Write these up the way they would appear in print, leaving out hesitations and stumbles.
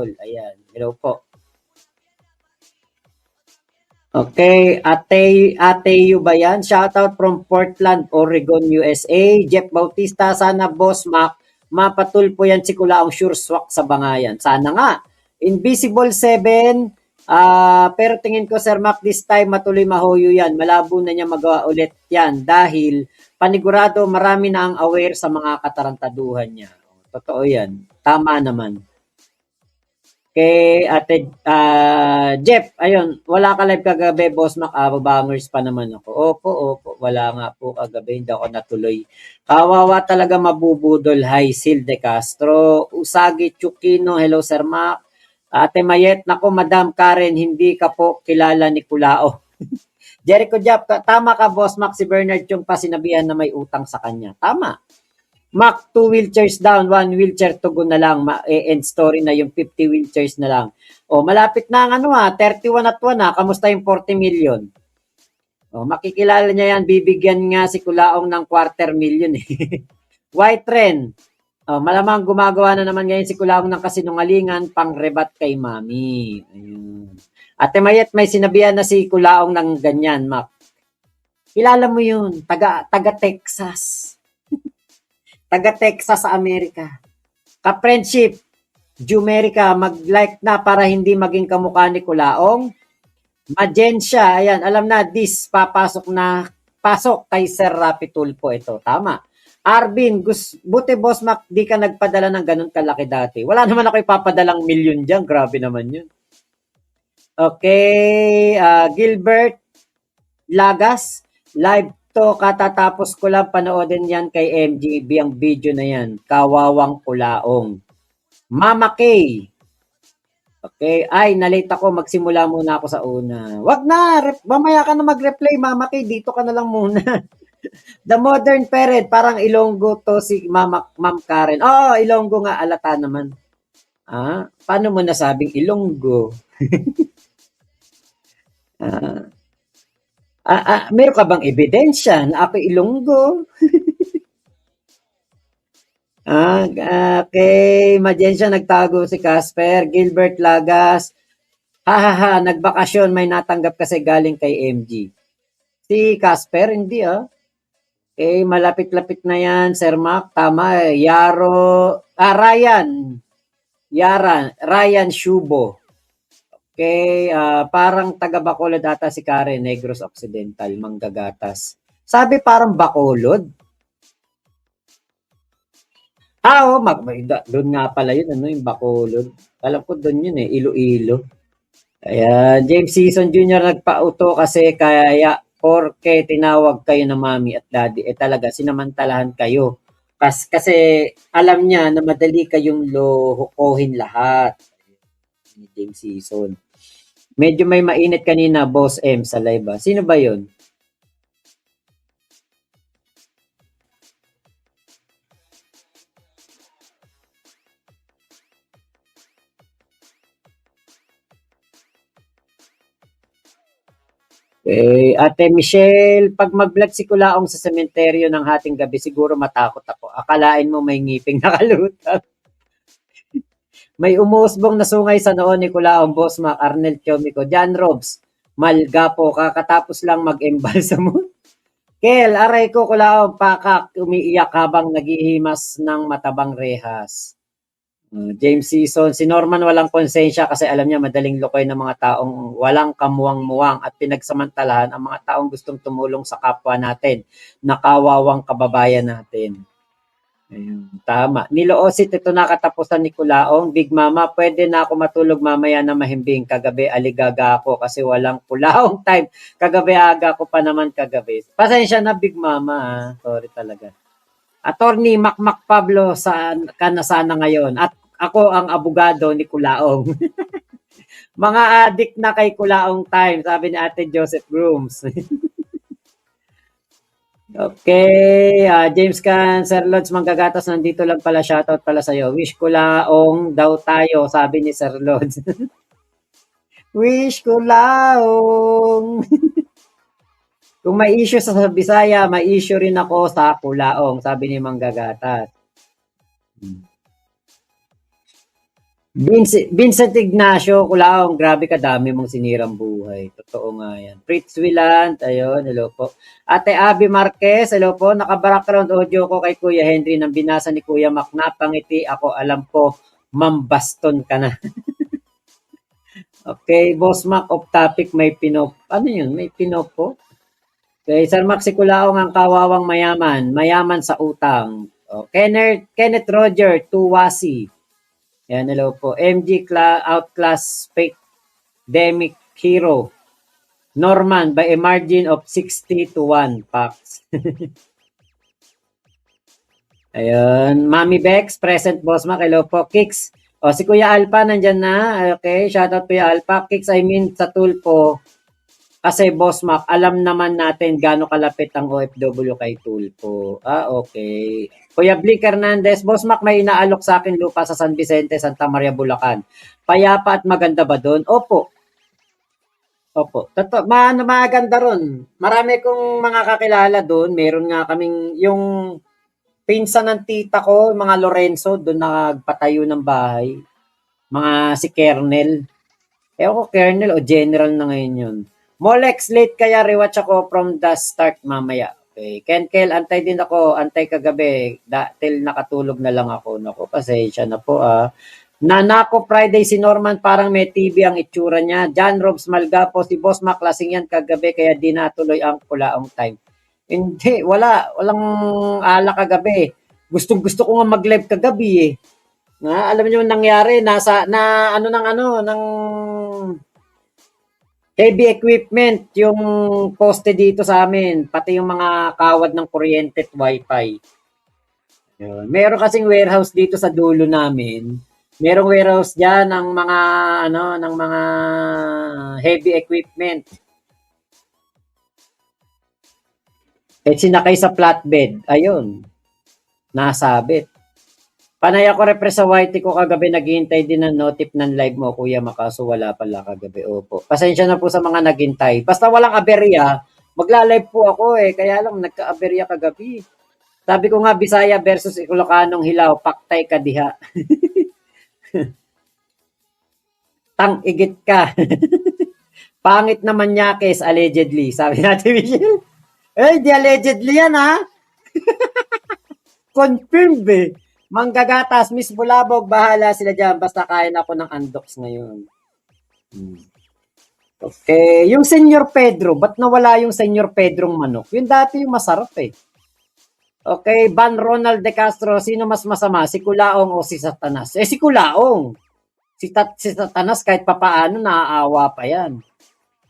Bicol. Ayan. Hello po. Okay, Ate ba yan? Shoutout from Portland, Oregon, USA. Jeff Bautista, sana boss Mac, mapatulpo yan si Kulaong sure swak sa bangayan. Sana nga. Invisible 7, pero tingin ko Sir Mac this time matuloy mahoyo yan. Malabo na niya magawa ulit yan dahil panigurado marami na ang aware sa mga katarantaduhan niya. Totoo yan. Tama naman. Kay Ate Jeff, ayun, wala ka live kagabi, Boss Mac, babangers pa naman ako. Opo, wala nga po kagabi, hindi ako natuloy. Kawawa talaga mabubudol. Hi, Sil De Castro, Usagi Chukino, hello Sir Mac. Ate Mayet, nako Madam Karen, hindi ka po kilala ni Kulao. Jericho Jap, tama ka Boss Mac, si Bernard yung pa sinabihan na may utang sa kanya. Tama. Mac, 2 wheelchairs down, 1 wheelchair to go na lang. End story na yung 50 wheelchairs na lang. O, malapit na ang 31 at 1 Kamusta yung 40 million? O, makikilala niya yan. Bibigyan nga si Kulaong ng 250,000 eh. White Trend. O, malamang gumagawa na naman ngayon si Kulaong ng kasinungalingan pang rebat kay Mami. Ayun. Ate Mayet, may sinabihan na si Kulaong ng ganyan, Mac. Kilala mo yun. Taga Texas. Taga Texas sa Amerika. Ka-friendship, Jumerica, mag-like na para hindi maging kamukha ni Kulaong. Magensya, ayan, alam na, pasok kay Sir Rapi Tulfo ito. Tama. Arvin, buti Boss Mac, di ka nagpadala ng ganun kalaki dati. Wala naman ako ipapadalang milyon dyan. Grabe naman yun. Okay, Gilbert Lagas, live to, katatapos ko lang panoodin yan kay MGB ang video na yan. Kawawang Kulaong. Mama Kay. Okay. Ay, nalate ako. Magsimula muna ako sa una. Wag na. Mamaya ka na mag-replay, Mama Kay. Dito ka na lang muna. The Modern Parent. Parang Ilonggo to si Ma'am Karen. Oo, Ilonggo nga. Alata naman. Paano mo nasabing Ilonggo? Meron ka bang ebidensya na ako Ilonggo? Okay. Magensya, nagtago si Casper. Gilbert Lagas. Nagbakasyon. May natanggap kasi galing kay MG. Si Casper, hindi Okay, malapit-lapit na yan. Sir Mac, tama eh. Ryan Shubo. Okay, parang taga Bacolod ata si Karen, Negros Occidental, Manggagatas. Sabi parang Bacolod. Doon nga pala yun, yung Bacolod. Alam ko doon yun Iloilo. Kaya James Season Jr. nagpauto kasi kaya porke tinawag kayo na mami at daddy, talaga sinamantalahan kayo. Kasi alam niya na madali kayong lokohin lahat. Ni James Season. Medyo may mainit kanina, Boss M, sa live. Sino ba yun? Okay. Ate Michelle, pag mag-vlog si Kulaong sa sementeryo ng hating gabi, siguro matakot ako. Akalain mo may ngiping nakalutang. May umuusbong na sungay sa noon ni Kulaong, Boss Mac, Arnel Chomico, John Robs, Malgapo, kakatapos lang mag-embal sa mo. Kel, aray ko Kulaong, pakak, umiiyak habang naghihimas ng matabang rehas. James Season, si Norman walang konsensya kasi alam niya madaling lokoy ng mga taong walang kamuwang-muwang at pinagsamantalahan ang mga taong gustong tumulong sa kapwa natin, nakawawang kababayan natin. Ayun, tama. Niloosit ito nakatapusan ni Kulaong. Big Mama, pwede na ako matulog mamaya na mahimbing. Kagabi aligaga ako kasi walang Kulaong time. Kagabi aga ko pa naman kagabi. Pasensya na Big Mama. Sorry talaga. Attorney Macmac Pablo, saan ka na sana ngayon? At ako ang abogado ni Kulaong. Mga adik na kay Kulaong time, sabi ni Ate Joseph Grooms. Okay, James Can, Sir Lods Manggagatas, nandito lang pala, shoutout pala sa'yo. Wish Kulaong daw tayo, sabi ni Sir Lods. Wish Kulaong. Kung may issue sa Bisaya, may issue rin ako sa Kulaong, sabi ni Manggagatas. Vincent Ignacio Culaong, grabe kadami mong sinirang buhay. Totoo nga yan. Fritz Willant, ayun, hello po. Ate Abby Marquez, hello po. Naka-background audio ko kay Kuya Henry nang binasa ni Kuya Mac. Napangiti ako, alam ko, mambaston ka na. Okay, Boss Mac, off topic, may pinop. Ano yun? May pinop po? Okay, Sir Mac, si Culaong ang kawawang mayaman. Mayaman sa utang. Oh, Kenneth Roger, Tuwasi. Yan, hello po. MG Outclass Fake Demic Hero. Norman by a margin of 60 to 1 packs. Ayun. Mami Bex, present Boss Mac. Hello po. Kicks. O, si Kuya Alpa nandyan na. Okay, shoutout Kuya Alpa. Kicks, I mean, sa Tulpo. Kasi Boss Mac, alam naman natin gaano kalapit ang OFW kay Tulpo. Okay. Kuya Blick Hernandez, Boss Mac, may inaalok sa akin lupa sa San Vicente, Santa Maria, Bulacan. Payapa at maganda ba doon? Opo. Opo. Maganda ron. Marami kong mga kakilala doon. Meron nga kaming yung pinsan ng tita ko, mga Lorenzo, doon nagpatayo ng bahay. Mga si Kernel. Ewan ko, Kernel o General na ngayon yun. Molex late kaya rewatch ako from the start mamaya. Okay. Kenkel, antay din ako, antay kagabi. Till nakatulog na lang ako. Naku, pasensya na po Nanako Friday si Norman parang may TV ang itsura niya. John Robs Malgapo, si Boss Mac lasing yan kagabi kaya di natuloy ang Kulaong time. Hindi, walang ala kagabi. Gustong-gusto ko nga mag-live kagabi eh. Alam niyo yung nangyari, ng heavy equipment yung poste dito sa amin, pati yung mga kawad ng kuryente at wifi. Yun. Meron kasing warehouse dito sa dulo namin. Merong warehouse diyan ng mga heavy equipment. Sinakay sa flatbed. Ayun. Nasabit. Panay ako repre sa YT ko kagabi, naghihintay din ng notif ng live mo, Kuya Makaso, wala pala kagabi. Opo. Pasensya na po sa mga naghintay. Basta walang aberya, magla-live po ako kaya lang nagka-aberya kagabi. Sabi ko nga, Bisaya versus Ilocanong hilaw, paktay ka diha. Tang igit ka. Pangit naman Nyakes, allegedly. Sabi natin, Michelle. Di allegedly yan, ha? Confirmed, Manggagatas, Miss Bulabog, bahala sila dyan. Basta kain ako ng Andox ngayon. Okay. Yung Senyor Pedro, ba't nawala yung Senyor Pedrong manok? Yung dati yung masarap Okay. Ban Ronald De Castro, sino mas masama? Si Kulaong o si Satanas? Si Kulaong. Si Satanas kahit papaano naaawa pa yan.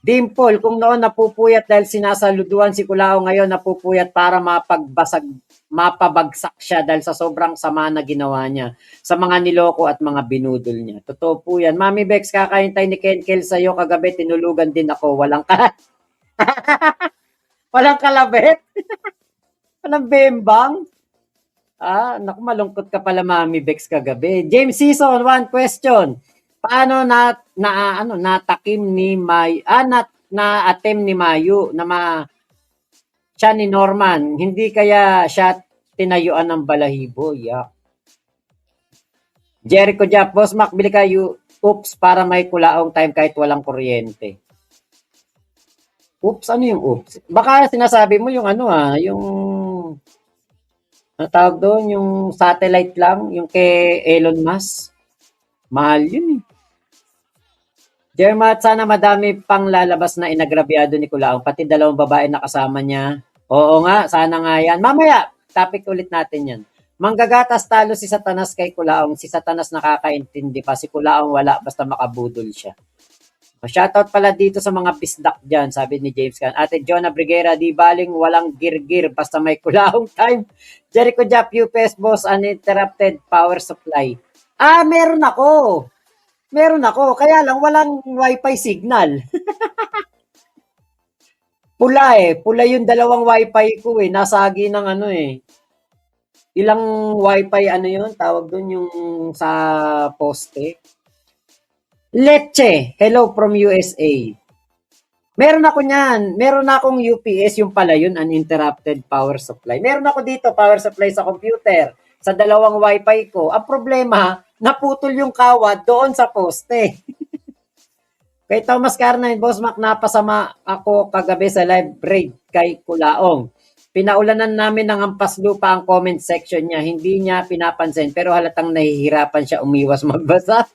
Dimple, kung noon napupuyat dahil sinasaluduan si Kulaong, ngayon napupuyat para mapabagsak siya dahil sa sobrang sama na ginawa niya sa mga niloko at mga binudol niya. Totoo po yan. Mami Bex, kakahintay ni Kenkel sa'yo kagabi, tinulugan din ako. Walang kalabit? Walang bembang? Naku, malungkot ka pala, Mami Bex, kagabi. James Season, one question. Paano natakim ni na-attempt ni Mayu na siya ni Norman, hindi kaya siya tinayuan ng balahibo? Yak. Jericho Jap, Boss Mac, bili kayo oops para may Kulaong time kahit walang kuryente. Oops, ano yung oops? Baka sinasabi mo yung yung tawag doon, yung satellite lang, yung kay Elon Musk. Mahal yun Jermat, sana madami pang lalabas na inagrabyado ni Kulaong, pati dalawang babae na kasama niya. Oo nga, sana nga yan. Mamaya, topic ulit natin yan. Manggagatas talo si Satanas kay Kulaong. Si Satanas nakakaintindi pa. Si Kulaong wala, basta makabudol siya. Shoutout pala dito sa mga pisdak dyan, sabi ni James Can. Ate Jonah Briguera, di baling walang girgir, basta may Kulaong time. Jericho Jap, UPS Boss, uninterrupted power supply. Meron ako. Kaya lang walang wifi signal. Pula Pula yung dalawang wifi ko Nasagi ng Ilang wifi yun? Tawag doon yung sa poste. Leche. Hello from USA. Meron ako niyan. Meron akong UPS, yung pala yun, uninterrupted power supply. Meron ako dito, power supply sa computer, sa dalawang wifi ko. Ang problema, naputol yung kawad doon sa poste. Kay Thomas Carnine, Boss Mac, napasama ako kagabi sa live raid kay Kulaong. Pinaulanan namin ng hampas lupa ang comment section niya. Hindi niya pinapansin pero halatang nahihirapan siya umiwas magbasa.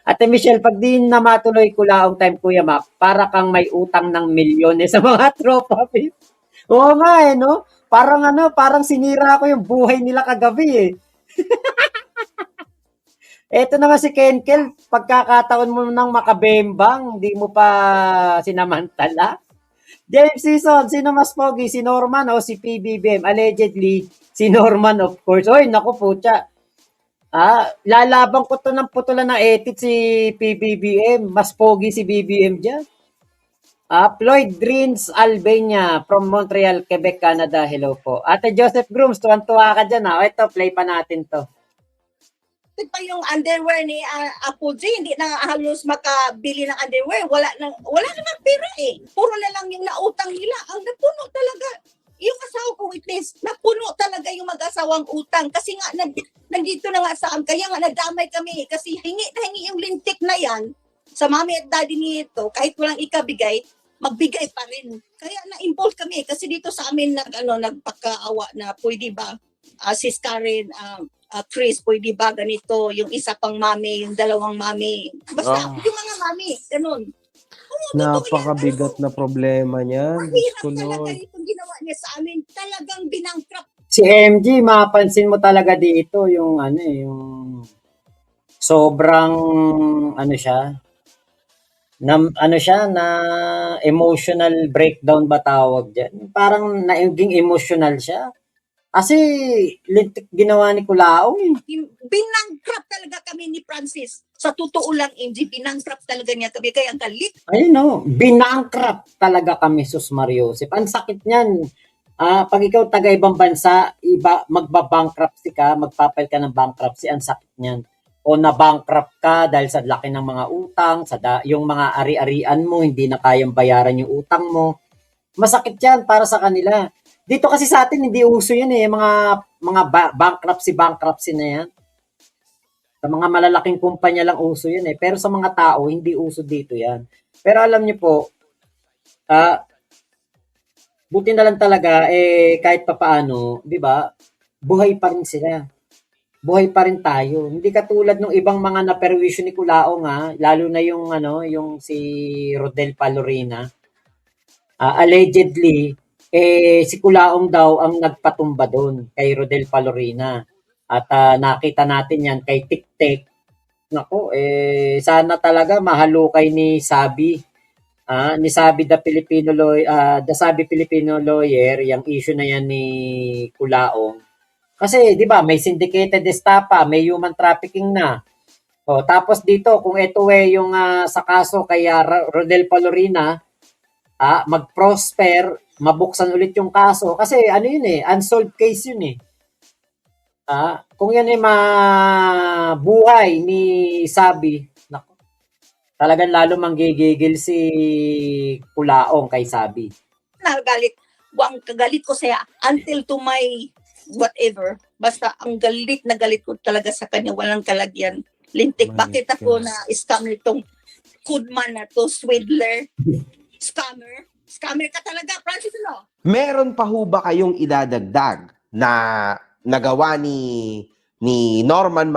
Ate Michelle, pag di na matuloy Kulaong time, Kuya Mac, para kang may utang ng milyones sa mga tropa. Oo nga eh, no? Parang sinira ko yung buhay nila kagabi eh. Eto naman si Kenkel, pagkakataon mo nang makabembang, hindi mo pa sinamantala. James Season, sino mas pogi? Si Norman o si PBBM? Allegedly, si Norman of course. Oy, naku po, lalabang ko to ng putulan ng edit si PBBM. Mas pogi si BBM dyan. Floyd Dreams Albania from Montreal, Quebec, Canada. Hello po. Ate Joseph Grooms, tuwan-tuwa ka dyan. O, ito, play pa natin to. Pa yung underwear ni Apple J, hindi na halos makabili ng underwear. Wala namang pera eh. Puro na lang yung nautang nila. Ang napuno talaga. Yung asawa ko witness, napuno talaga yung mag-asawang utang. Kasi nga, nandito na nga saan. Kaya nga, nadamay kami. Kasi hingi yung lintik na yan sa mami at daddy nito. Kahit walang ikabigay, magbigay pa rin. Kaya na-impulse kami. Kasi dito sa amin, nagpakaawa na pwede ba, sis Karen, Chris, pwede ba ganito, yung isa pang mami, yung dalawang mami. Basta, yung mga mami, ganun. Napakabigat na problema niyan. Mahirap talaga itong ginawa niya sa amin. Talagang binangkrap. Si MG, mapansin mo talaga dito yung yung sobrang na emotional breakdown ba tawag diyan. Parang naging emotional siya. Kasi lintik ginawa ni Kulaong eh. Binangkrap talaga kami ni Francis. Sa totoo lang, MG, binangkrap talaga niya kami. Kaya ang galit. Ayun no, binangkrap talaga kami, Sus Mariosep. Ang sakit niyan. Pag ikaw taga ibang bansa, magbabankruptcy ka, magpapile ka ng bankruptcy, ang sakit niyan. O na-bankrupt ka dahil sa laki ng mga utang, yung mga ari-arian mo, hindi na kayang bayaran yung utang mo. Masakit yan para sa kanila. Dito kasi sa atin, hindi uso yan eh. Mga bankruptcy na yan. Sa mga malalaking kumpanya lang uso yan eh. Pero sa mga tao, hindi uso dito yan. Pero alam niyo po, buti na lang talaga, kahit papaano, di ba, buhay pa rin sila. Buhay pa rin tayo. Hindi katulad ng ibang mga naperwisyo ni Kulaong lalo na yung si Rodel Palorina. Allegedly, si Kulaong daw ang nagpatumba doon kay Rodel Palorina. At nakita natin yan kay Tik-Tik. Nako, sana talaga mahalukay ni Sabi. Ni Sabi the Sabi Filipino lawyer, yung issue na yan ni Kulaong. Kasi 'di ba, may syndicated estafa, may human trafficking na. Tapos dito kung ito yung sa kaso kay Rodel Palorina, mag-prosper, mabuksan ulit yung kaso kasi yun unsolved case yun eh. Kung yan ay mabuhay ni Sabi, naku, talagang lalo manggigigil si Kulaong kay Sabi. Kagalit ko siya until to my whatever. Basta ang galit na galit ko talaga sa kanya, walang kalagyan. Lintik, bakit ako na scam nitong Kudman na to, swindler, scammer ka talaga, Francis, no? Meron pa ho ba kayong idadagdag na nagawa ni Norman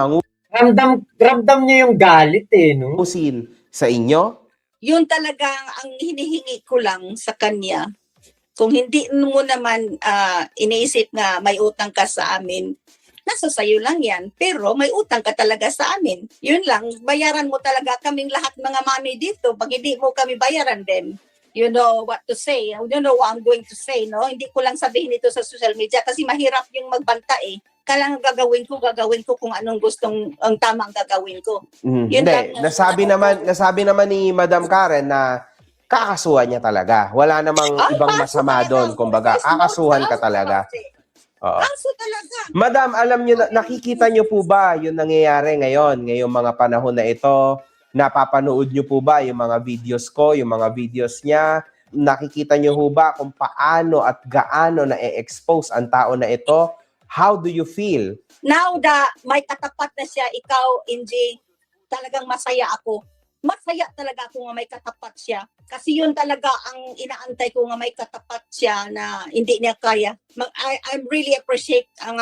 Ramdam niya yung galit no? Mangusin sa inyo? Yun talagang ang hinihingi ko lang sa kanya. Kung hindi mo naman iniisip na may utang ka sa amin, nasa sayo lang yan. Pero may utang ka talaga sa amin. Yun lang, bayaran mo talaga kaming lahat mga mami dito. Pag hindi mo kami bayaran din, you know what to say. You know what I'm going to say, no? Hindi ko lang sabihin ito sa social media kasi mahirap yung magbanta eh. Kailangan gagawin ko kung anong gustong ang tamang gagawin ko. Hindi, nasabi naman ni Madam Karen na kakasuhan niya talaga. Wala namang ibang masama doon. Kumbaga, kakasuhan ka talaga. Oo. Kaso talaga. Madam, alam niyo, nakikita niyo po ba yung nangyayari ngayong mga panahon na ito? Napapanood niyo po ba yung mga videos ko, yung mga videos niya? Nakikita niyo po ba kung paano at gaano na-expose ang tao na ito How do you feel? Now may katapat na siya, ikaw, NJ, talagang masaya ako. Masaya talaga ako nga may katapat siya. Kasi yun talaga ang inaantay ko nga may katapat siya na hindi niya kaya. I really appreciate ang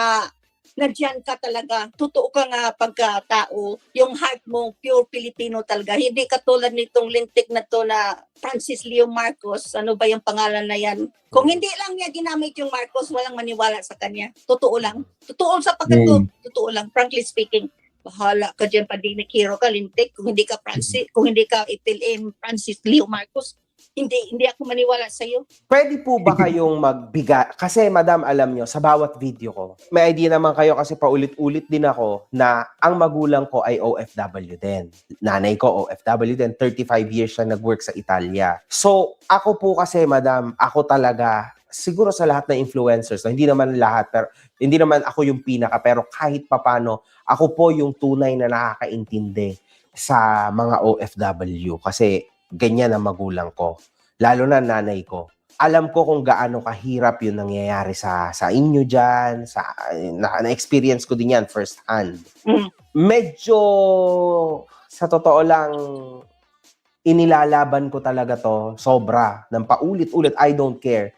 nandiyan ka talaga. Totoo ka nga pagkatao. Yung heart mo, pure Filipino talaga. Hindi katulad nitong lintik na to na Francis Leo Marcos. Ano ba yung pangalan na yan? Kung hindi lang niya ginamit yung Marcos, walang maniwala sa kanya. Totoo lang. Totoo sa pagkato. Totoo lang. Frankly speaking. Bahala ka dyan, Pandinig Hero ka, lintik. Kung hindi ka Francis, kung hindi ka ipilim Francis Leo Marcos, hindi ako maniwala sa iyo. Pwede po ba kayong magbiga? Kasi madam, alam nyo, sa bawat video ko, may idea naman kayo kasi paulit-ulit din ako na ang magulang ko ay OFW din. Nanay ko OFW din. 35 years siya nag-work sa Italia. So, ako po kasi madam, ako talaga, siguro sa lahat ng influencers, hindi naman lahat, pero hindi naman ako yung pinaka, pero kahit papano, ako po yung tunay na nakakaintindi sa mga OFW kasi ganyan ang magulang ko. Lalo na nanay ko. Alam ko kung gaano kahirap yung nangyayari sa inyo dyan. Na-experience ko din yan first hand. Medyo, sa totoo lang, inilalaban ko talaga to sobra. Ng paulit-ulit, I don't care.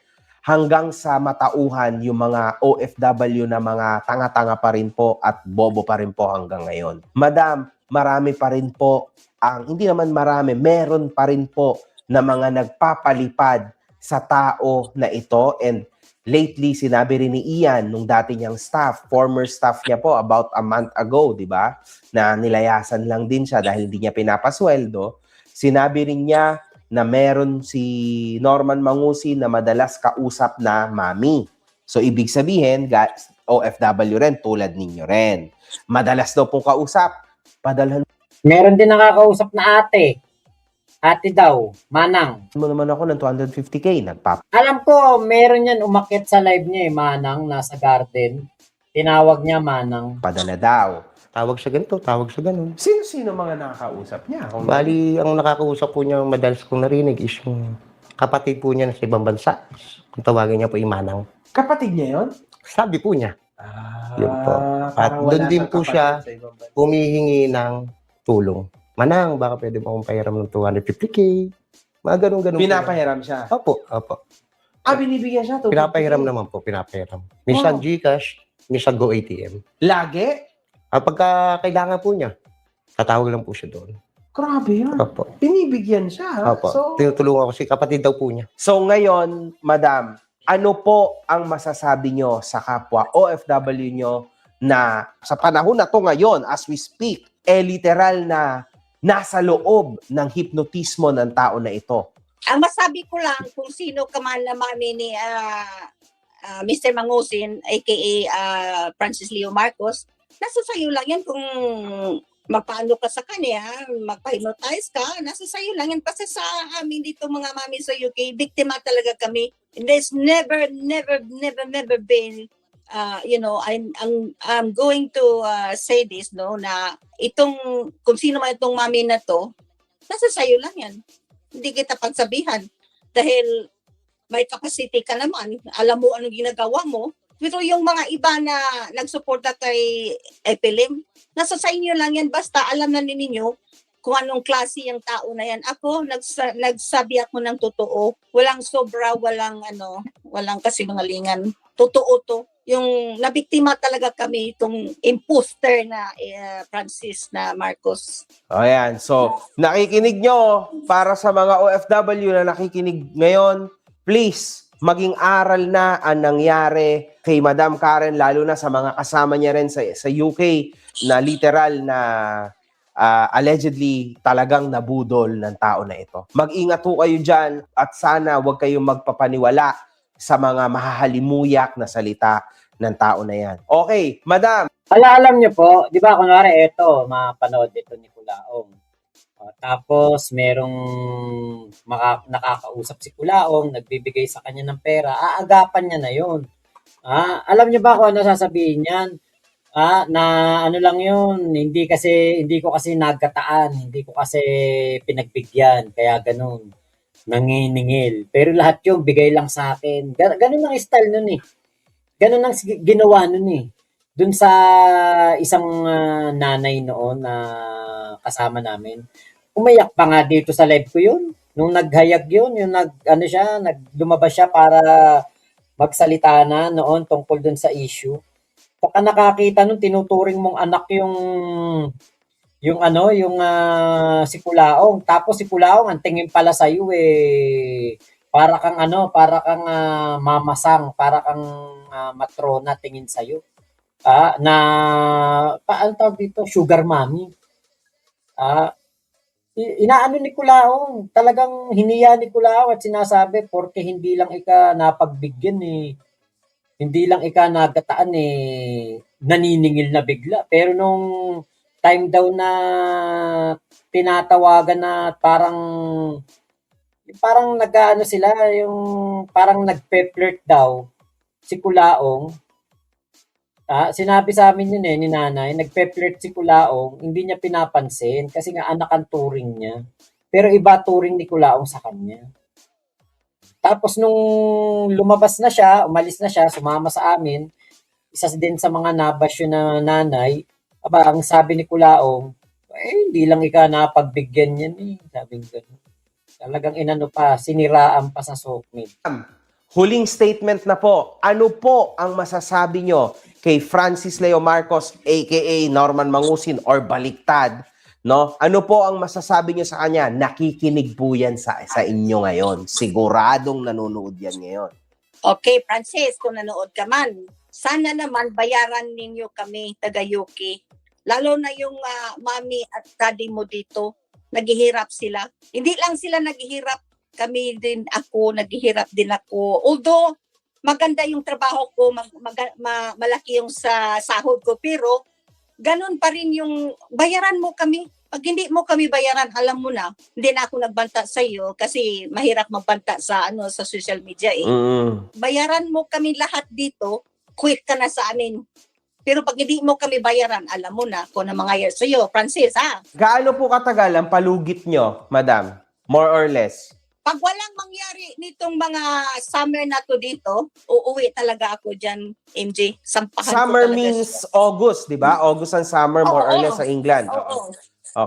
Hanggang sa matauhan yung mga OFW na mga tanga-tanga pa rin po at bobo pa rin po hanggang ngayon. Madam, marami pa rin po hindi naman marami, meron pa rin po na mga nagpapalipad sa tao na ito. And lately, sinabi rin ni Ian, nung dati niyang staff, former staff niya po, about a month ago, di ba? Na nilayasan lang din siya dahil hindi niya pinapasweldo. Sinabi rin niya na meron si Norman Mangusi na madalas kausap na mami. So, ibig sabihin, OFW rin, tulad ninyo rin. Madalas daw pong kausap. Padalhan Meron din nakakausap na ate. Ate daw, Manang. mo naman ako ng 250k. Alam ko, meron yan umakyat sa live niya Manang, nasa garden. Tinawag niya Manang. Padala daw. Tawag siya ganito, tawag siya ganun. Sino mga nakakausap niya? Bali, ang nakakausap po niya, madalas kong narinig is yung kapatid po niya na sa ibang bansa. Kung tawagin niya po Imanang. Kapatid niya yun? Sabi po niya, yun po. At parang doon wala din kang po kapatid siya sa ibang bansa. humihingi ng tulong. Manang, baka pwede mo akong pahiram ng 250k. Mga ganun-ganun. Pinapahiram siya? Opo. Binibigyan siya to? Pinapahiram naman po, pinapahiram. Minsan Wow. GCash, minsan Go ATM. Lagi? Pagka kailangan po niya, tatawag lang po siya doon. Grabe yun. Opo. Binibigyan siya. Opo. So, Tinutulungan ko si kapatid daw po niya. so ngayon, madam, ano po ang masasabi nyo sa kapwa OFW nyo na sa panahon na to ngayon, as we speak, literal na nasa loob ng hipnotismo ng tao na ito? Ang masabi ko lang kung sino ka man na mami ni Mr. Mangusin, aka Francis Leo Marcos, nasa sayo lang yan kung magpaano ka sa kanya, magpa-hypnotize ka, nasa sayo lang yan. Kasi sa amin dito mga mami sa UK, biktima talaga kami. And there's never been, I'm going to say this, no, na itong, kung sino man itong mami na to, nasa sayo lang yan. Hindi kita pagsabihan. Dahil may capacity ka naman, alam mo anong ginagawa mo. Pero yung mga iba na nagsuporta kay Epilim, nasa sa inyo lang yan. Basta alam na ninyo kung anong klase yung tao na yan. Ako, nagsabi ako ng totoo. Walang sobra, walang kasinungalingan. Totoo to. Yung nabiktima talaga kami itong imposter na Francis na Marcos. O yan. So, nakikinig nyo para sa mga OFW na nakikinig ngayon, please, maging aral na ang nangyari kay Madam Karen, lalo na sa mga kasama niya rin sa UK na literal na allegedly talagang nabudol ng tao na ito. Mag-ingat po kayo dyan at sana huwag kayong magpapaniwala sa mga mahahalimuyak na salita ng tao na yan. Okay, Madam. Alam niyo po, di ba, kunwari, eto, mapanood ito ni Kulaong. Tapos, merong nakakausap si Kulaong, nagbibigay sa kanya ng pera, aagapan niya na yun. Alam niyo ba kung ano sasabihin niyan? Na ano lang yun, hindi ko kasi nagkataan, hindi ko kasi pinagbigyan, kaya ganun, nanginingil. Pero lahat yung bigay lang sa akin. Ganun ang style nun eh. Ganun ang ginawa nun eh. Dun sa isang nanay noon na kasama namin. Umayak pa nga dito sa live ko yun. Nung naghayag yun, yung lumabas siya para magsalita na noon tungkol dun sa issue. Baka nakakita nun, tinuturing mong anak yung si Kulaong. Tapos si Kulaong, ang tingin pala sa'yo para kang mamasang, para kang matrona tingin sa'yo. Paano tawag dito? Sugar mommy. Inaano ni Kulaong, talagang hiniya ni Kulaong at sinasabi, porke hindi lang ika napagbigyan hindi lang ika nagataan naniningil na bigla. Pero nung time daw na tinatawagan na parang nag-ano sila, yung parang nagpe-flirt daw si Kulaong. Sinabi sa amin yun ni nanay, nagpe-flirt si Kulaong, hindi niya pinapansin kasi nga anak ang turing niya. Pero iba turing ni Kulaong sa kanya. Tapos nung lumabas na siya, umalis na siya, sumama sa amin, isa din sa mga nabasyo na nanay, ang sabi ni Kulaong, hindi lang ika napagbigyan yan sabi ko. Talagang siniraan pa sa sokmed. Huling statement na po. Ano po ang masasabi nyo kay Francis Leo Marcos aka Norman Mangusin or baliktad, no? Ano po ang masasabi nyo sa kanya? Nakikinig po yan sa inyo ngayon. Siguradong nanonood yan ngayon. Okay, Francis, kung nanood ka man, sana naman bayaran ninyo kami, taga-Yuki. Lalo na yung mami at daddy mo dito, naghihirap sila. Hindi lang sila naghihirap, kami din ako, naghihirap din ako. Although, maganda yung trabaho ko, malaki yung sa sahod ko, pero ganun pa rin yung bayaran mo kami. Pag hindi mo kami bayaran, alam mo na, hindi na ako nagbanta sa iyo kasi mahirap magbanta sa sa social media Bayaran mo kami lahat dito, quit ka na sa amin. Pero pag hindi mo kami bayaran, alam mo na kung ano mangyayari sa iyo, Francis, Gaano po katagal ang palugit nyo, madam? More or less? Pag walang mangyari nitong mga summer na to dito, uuwi talaga ako dyan, MJ. Sampahan Summer ko talaga means siya. August, di ba? August ang summer, more or less sa England. Oo.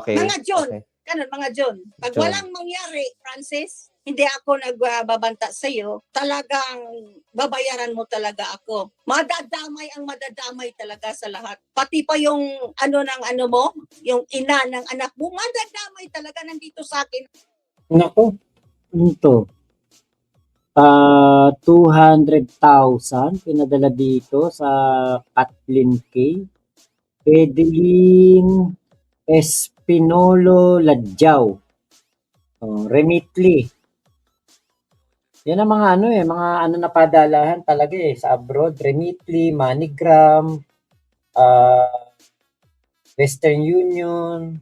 Okay. Mga June. Okay. Ganun, mga June. Pag June. walang mangyari, Francis, hindi ako nagbabanta sa iyo, talagang babayaran mo talaga ako. Madadamay talaga sa lahat. Pati pa yung yung ina ng anak mo, madadamay talaga nandito sa akin. Naku, ito. 200,000 pinadala dito sa Kathleen K. Edeline Espinolo Ladjaw. Remitly. Yan ang mga na padalahan talaga sa abroad. Remitly, MoneyGram, Western Union.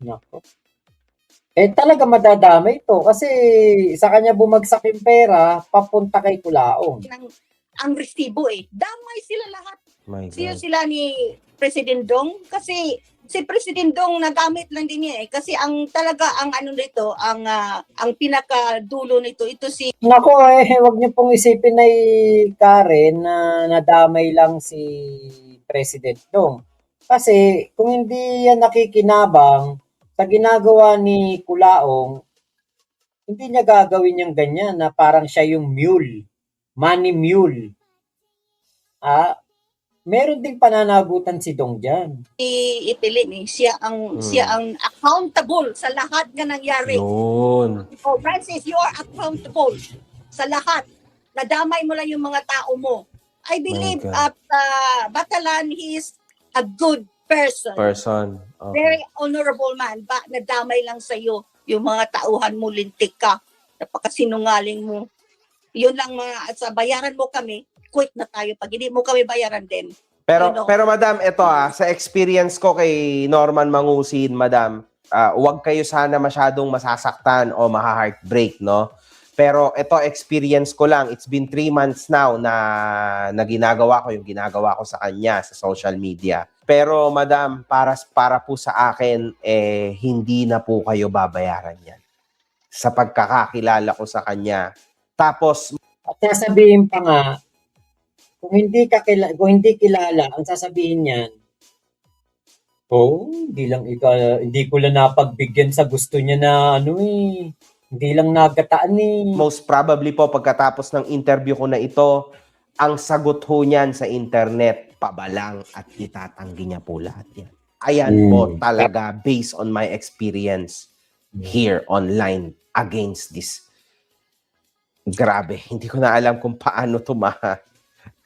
Nako. Talaga madadamay to kasi sa kanya bumagsak yung pera papunta kay Kulaong. Ang resibo damay sila lahat. My God. Sila ni President Dong kasi si President Dong nagamit lang din niya kasi ang pinakadulo nito ito si Nako wag niyo pong isipin na Karen na nadamay lang si President Dong. Kasi kung hindi yan nakikinabang sa ginagawa ni Kulaong, hindi niya gagawin yung ganyan na parang siya yung mule, money mule. Meron ding pananagutan si Dong dyan. Itilin siya ang accountable sa lahat ng nangyari. Yun. Oh, Francis, you are accountable sa lahat. Nadamay mo lang yung mga tao mo. I believe God. at Batalan, he is a good person. Okay. Very honorable man. Nadamay lang sa iyo yung mga tauhan mo, lintik ka. Napakasinungaling mo. Yun lang at sa bayaran mo kami, quit na tayo. Pag hindi mo kami bayaran din. Pero madam, ito sa experience ko kay Norman Mangusin, madam, huwag kayo sana masyadong masasaktan o maha-heartbreak, no? Pero ito, experience ko lang. It's been 3 months now na ginagawa ko yung ginagawa ko sa kanya sa social media. Pero madam, para po sa akin, hindi na po kayo babayaran yan. Sa pagkakakilala ko sa kanya. Tapos, At sasabihin pa nga, Kung hindi kilala, ang sasabihin niyan, "Oh, hindi ko lang napagbigyan sa gusto niya na ano, eh, hindi lang nagataan, eh." Most probably po pagkatapos ng interview ko na ito, ang sagot ho niyan sa internet, pabalang at itatanggi niya po lahat yan. Ayan po talaga based on my experience here online against this. Grabe, hindi ko na alam kung paano to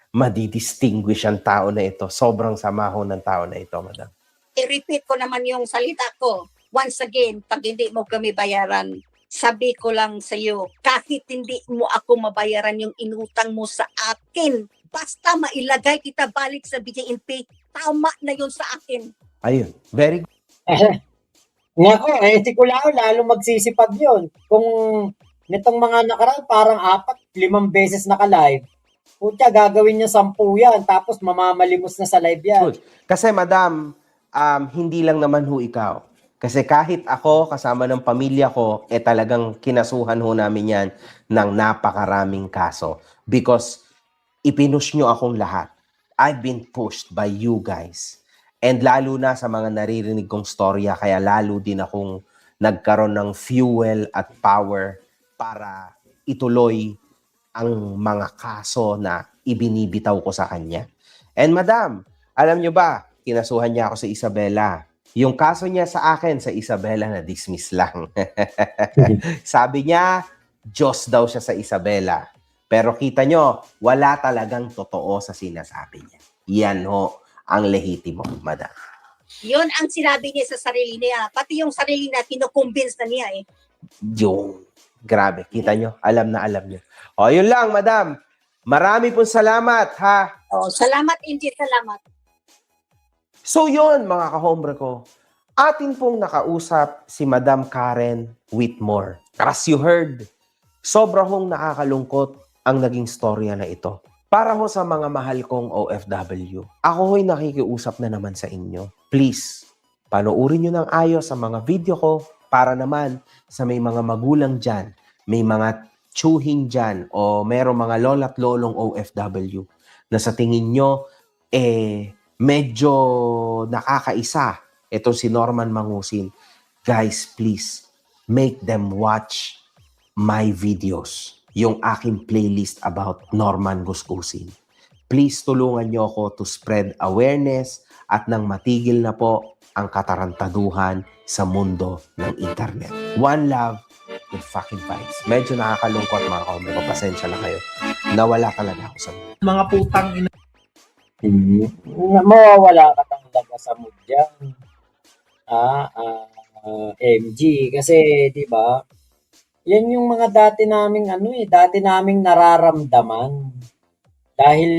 madidistinguish ang tao na ito. Sobrang sama ho ng tao na ito, madam. I-repeat ko naman yung salita ko. Once again, pag hindi mo kami bayaran, sabi ko lang sa iyo, kahit hindi mo ako mabayaran yung inutang mo sa akin, basta mailagay kita balik sa BJNP, tama na yun sa akin. Ayun, very good. Nako, si Kulao lalo magsisipag yun. Kung nitong mga nakaraan, parang 4, 5 beses naka-live, putya, gagawin niya 10 yan, tapos mamamalimos na sa live yan. Good. Kasi madam, hindi lang naman ho ikaw. Kasi kahit ako, kasama ng pamilya ko, talagang kinasuhan ho namin yan ng napakaraming kaso. Because ipinush nyo akong lahat. I've been pushed by you guys. And lalo na sa mga naririnig kong storya, kaya lalo din akong nagkaroon ng fuel at power para ituloy ang mga kaso na ibinibitaw ko sa kanya. And madam, alam nyo ba, kinasuhan niya ako sa Isabela. Yung kaso niya sa akin sa Isabela na dismiss lang. Sabi niya, Diyos daw siya sa Isabela. Pero kita nyo, wala talagang totoo sa sinasabi niya. Yan ho ang lehitimo, madam. Yun ang sinabi niya sa sarili niya. Pati yung sarili niya, kinukonvince na niya eh. Yung, grabe, kita nyo, alam na alam nyo. O, yun lang, madam. Marami pong salamat, ha? Oh, salamat, Inji, salamat. So yun, mga kahombre ko, atin pong nakausap si Madam Karen Whitmore. As you heard, sobra hong nakakalungkot ang naging storya na ito. Para ho sa mga mahal kong OFW, ako ho'y nakikiusap na naman sa inyo. Please, panoorin nyo ng ayos sa mga video ko para naman sa may mga magulang dyan, may mga tsuhin dyan o merong mga lola't lolong OFW na sa tingin nyo, medyo nakakaisa itong si Norman Mangusin. Guys, please, make them watch my videos, yung aking playlist about Norman Gusgusin. Please tulungan nyo ako to spread awareness at nang matigil na po ang katarantaduhan sa mundo ng internet. One love, good fucking vibes. Medyo nakakalungkot mga kaombre ko. Pasensya na kayo. Nawala talaga ako sa Mga putang ina. Mawawala ka talaga sa mood dyan. MG. Kasi, di ba, yan yung mga dati naming nararamdaman. Dahil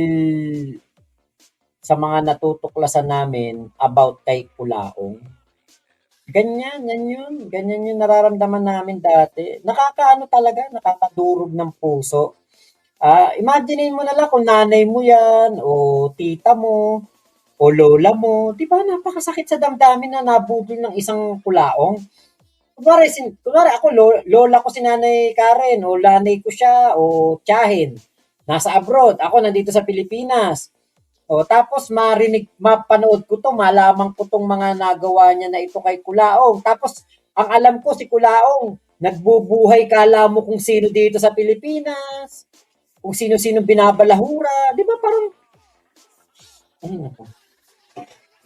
sa mga natutuklasan namin about kay Kulaong. Ganyan yung nararamdaman namin dati. Nakakadurog ng puso. Imaginein mo na lang kung nanay mo yan, o tita mo, o lola mo. Di ba, napakasakit sa damdamin na nabudol ng isang Kulaong. Kunwari ako, lola ko si Nanay Karen, o nanay ko siya, o tiyahin. Nasa abroad, ako nandito sa Pilipinas. O tapos mapanood ko to, malaman ko tong mga nagawa niya na ito kay Kulaong. Tapos ang alam ko si Kulaong, nagbubuhay kala mo kung sino dito sa Pilipinas, kung sino-sino binabalahura, di ba parang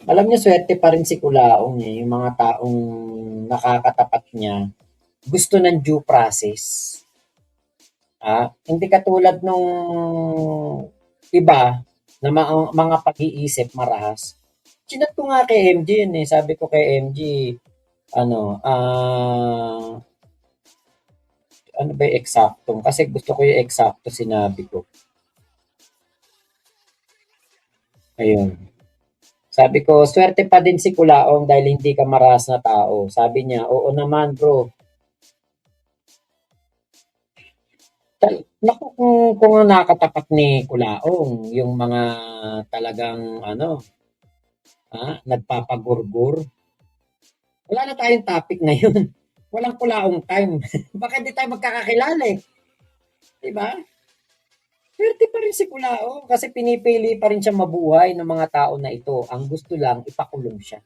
alam niyo, swerte pa rin si Kulaong yung mga taong nakakatapat niya, gusto ng due process. Hindi katulad nung iba na mga pag-iisip marahas. Chinat ko nga kay MG yun sabi ko kay MG, ano ba yung eksaktong? Kasi gusto ko yung eksakto sinabi ko. Ayun. Sabi ko, swerte pa din si Kulaong dahil hindi ka marahas na tao. Sabi niya, oo naman bro. Naku, kung nakatapat ni Kulaong, yung mga talagang nagpapagurgur. Wala na tayong topic ngayon. Walang Kulaong time. Baka hindi tayo magkakakilala eh. Diba? Swerte pa rin si Kulao kasi pinipili pa rin siya mabuhay ng mga tao na ito. Ang gusto lang, ipakulong siya.